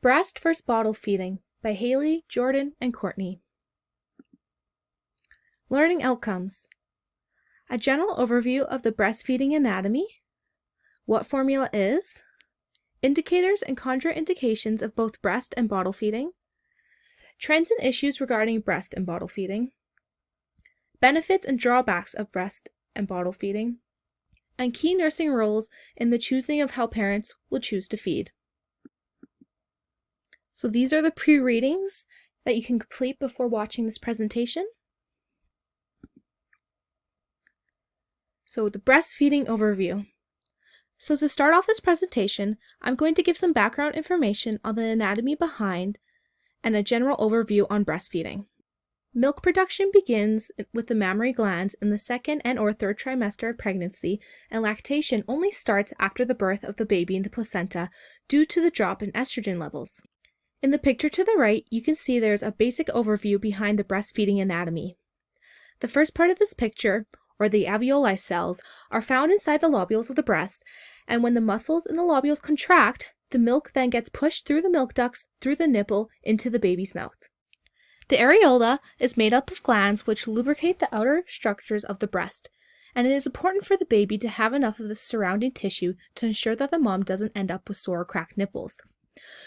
Breast vs. Bottle Feeding by Haley, Jordan, and Courtney. Learning Outcomes. A general overview of the breastfeeding anatomy, what formula is, indicators and contraindications of both breast and bottle feeding, trends and issues regarding breast and bottle feeding, benefits and drawbacks of breast and bottle feeding, and key nursing roles in the choosing of how parents will choose to feed. So these are the pre-readings that you can complete before watching this presentation. So the breastfeeding overview. So to start off this presentation, I'm going to give some background information on the anatomy behind and a general overview on breastfeeding. Milk production begins with the mammary glands in the second and or third trimester of pregnancy, and lactation only starts after the birth of the baby in the placenta due to the drop in estrogen levels. In the picture to the right, you can see there's a basic overview behind the breastfeeding anatomy. The first part of this picture, or the alveoli cells, are found inside the lobules of the breast, and when the muscles in the lobules contract, the milk then gets pushed through the milk ducts, through the nipple, into the baby's mouth. The areola is made up of glands which lubricate the outer structures of the breast, and it is important for the baby to have enough of the surrounding tissue to ensure that the mom doesn't end up with sore or cracked nipples.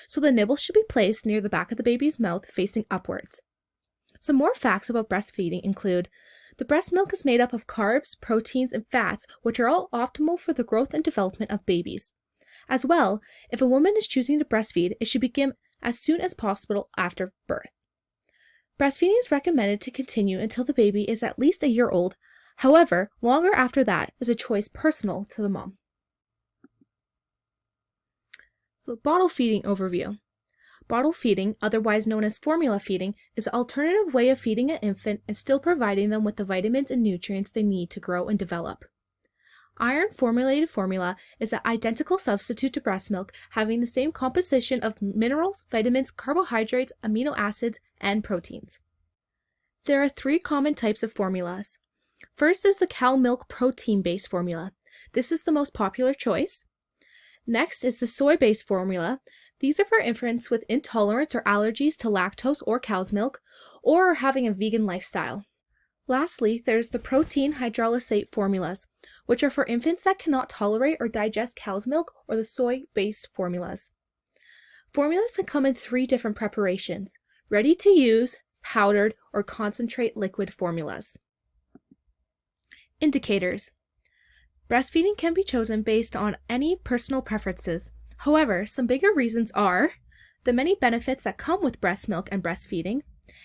So the nibble should be placed near the back of the baby's mouth facing upwards. Some more facts about breastfeeding include the breast milk is made up of carbs, proteins, and fats, which are all optimal for the growth and development of babies. As well, if a woman is choosing to breastfeed, it should begin as soon as possible after birth. Breastfeeding is recommended to continue until the baby is at least a year old. However, longer after that is a choice personal to the mom. So, bottle feeding overview. Bottle feeding, otherwise known as formula feeding, is an alternative way of feeding an infant and still providing them with the vitamins and nutrients they need to grow and develop. Iron formulated formula is an identical substitute to breast milk, having the same composition of minerals, vitamins, carbohydrates, amino acids, and proteins. There are 3 common types of formulas. First is the cow milk protein-based formula. This is the most popular choice. Next is the soy-based formula. These are for infants with intolerance or allergies to lactose or cow's milk, or having a vegan lifestyle. Lastly, there's the protein hydrolysate formulas, which are for infants that cannot tolerate or digest cow's milk, or the soy-based formulas. Formulas can come in 3 different preparations: ready to use, powdered, or concentrate liquid formulas. Indicators. Breastfeeding can be chosen based on any personal preferences. However, some bigger reasons are the many benefits that come with breast milk and breastfeeding,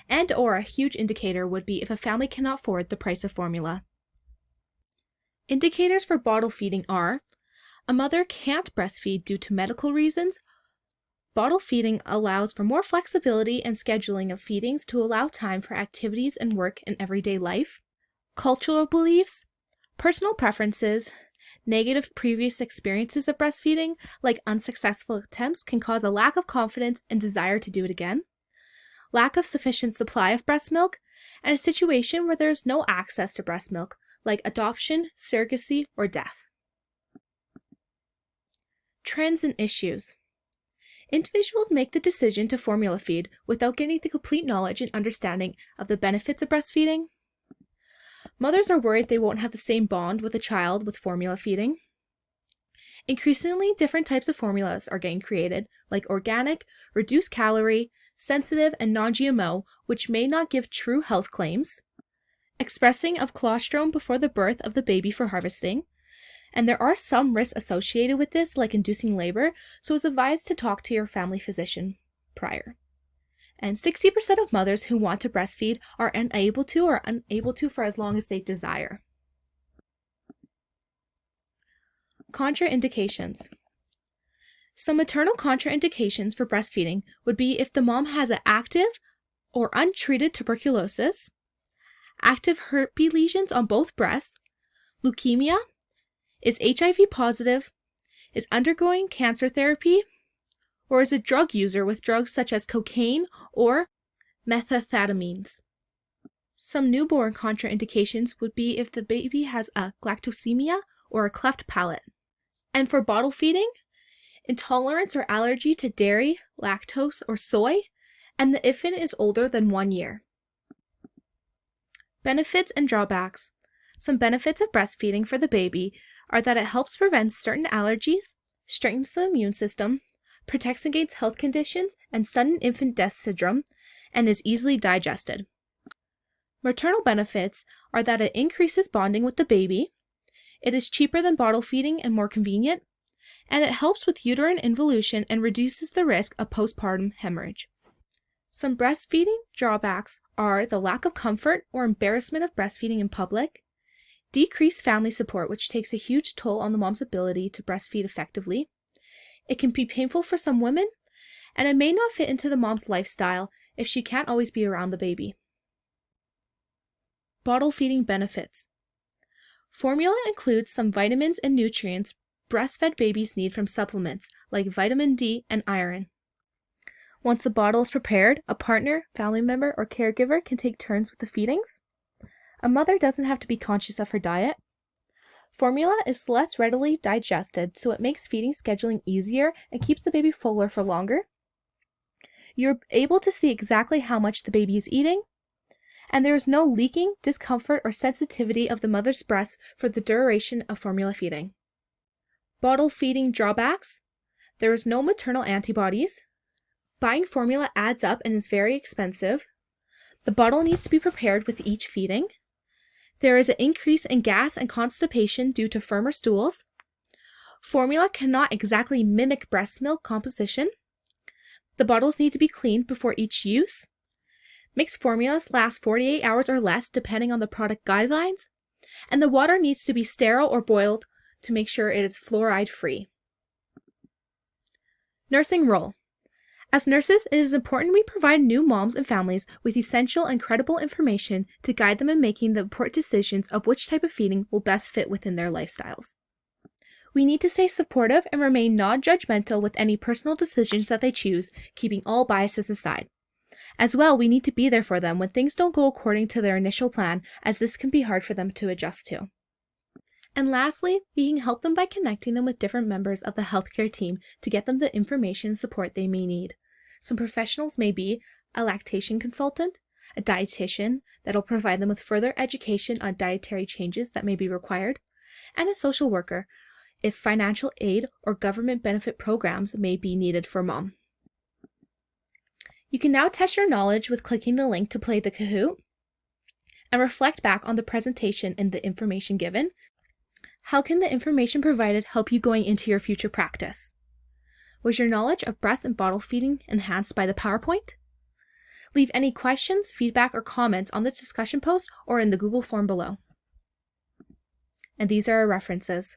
and or a huge indicator would be if a family cannot afford the price of formula. Indicators for bottle feeding are a mother can't breastfeed due to medical reasons. Bottle feeding allows for more flexibility and scheduling of feedings to allow time for activities and work in everyday life. Cultural beliefs, personal preferences, negative previous experiences of breastfeeding, like unsuccessful attempts, can cause a lack of confidence and desire to do it again. Lack of sufficient supply of breast milk, and a situation where there is no access to breast milk, like adoption, surrogacy, or death. Trends and issues. Individuals make the decision to formula feed without getting the complete knowledge and understanding of the benefits of breastfeeding. Mothers are worried they won't have the same bond with a child with formula feeding. Increasingly, different types of formulas are getting created, like organic, reduced calorie, sensitive, and non-GMO, which may not give true health claims. Expressing of colostrum before the birth of the baby for harvesting. And there are some risks associated with this, like inducing labor, so it's advised to talk to your family physician prior. And 60% of mothers who want to breastfeed are unable to for as long as they desire. Contraindications. Some maternal contraindications for breastfeeding would be if the mom has an active or untreated tuberculosis, active herpes lesions on both breasts, leukemia, is HIV positive, is undergoing cancer therapy, or is a drug user with drugs such as cocaine or methamphetamines. Some newborn contraindications would be if the baby has a galactosemia or a cleft palate. And for bottle feeding, intolerance or allergy to dairy, lactose, or soy, and the infant is older than 1 year. Benefits and drawbacks. Some benefits of breastfeeding for the baby are that it helps prevent certain allergies, strengthens the immune system, protects against health conditions and sudden infant death syndrome, and is easily digested. Maternal benefits are that it increases bonding with the baby, it is cheaper than bottle feeding and more convenient, and it helps with uterine involution and reduces the risk of postpartum hemorrhage. Some breastfeeding drawbacks are the lack of comfort or embarrassment of breastfeeding in public, decreased family support, which takes a huge toll on the mom's ability to breastfeed effectively. It can be painful for some women, and it may not fit into the mom's lifestyle if she can't always be around the baby. Bottle feeding benefits. Formula includes some vitamins and nutrients breastfed babies need from supplements like vitamin D and iron. Once the bottle is prepared, a partner, family member, or caregiver can take turns with the feedings. A mother doesn't have to be conscious of her diet. Formula is less readily digested, so it makes feeding scheduling easier and keeps the baby fuller for longer. You're able to see exactly how much the baby is eating, and there is no leaking, discomfort, or sensitivity of the mother's breast for the duration of formula feeding. Bottle feeding drawbacks. There is no maternal antibodies. Buying formula adds up and is very expensive. The bottle needs to be prepared with each feeding. There is an increase in gas and constipation due to firmer stools. Formula cannot exactly mimic breast milk composition. The bottles need to be cleaned before each use. Mixed formulas last 48 hours or less depending on the product guidelines. And the water needs to be sterile or boiled to make sure it is fluoride free. Nursing role. As nurses, it is important we provide new moms and families with essential and credible information to guide them in making the important decisions of which type of feeding will best fit within their lifestyles. We need to stay supportive and remain non-judgmental with any personal decisions that they choose, keeping all biases aside. As well, we need to be there for them when things don't go according to their initial plan, as this can be hard for them to adjust to. And lastly, we can help them by connecting them with different members of the healthcare team to get them the information and support they may need. Some professionals may be a lactation consultant, a dietitian that'll provide them with further education on dietary changes that may be required, and a social worker if financial aid or government benefit programs may be needed for mom. You can now test your knowledge with clicking the link to play the Kahoot and reflect back on the presentation and the information given. How can the information provided help you going into your future practice? Was your knowledge of breast and bottle feeding enhanced by the PowerPoint? Leave any questions, feedback, or comments on the discussion post or in the Google form below. And these are our references.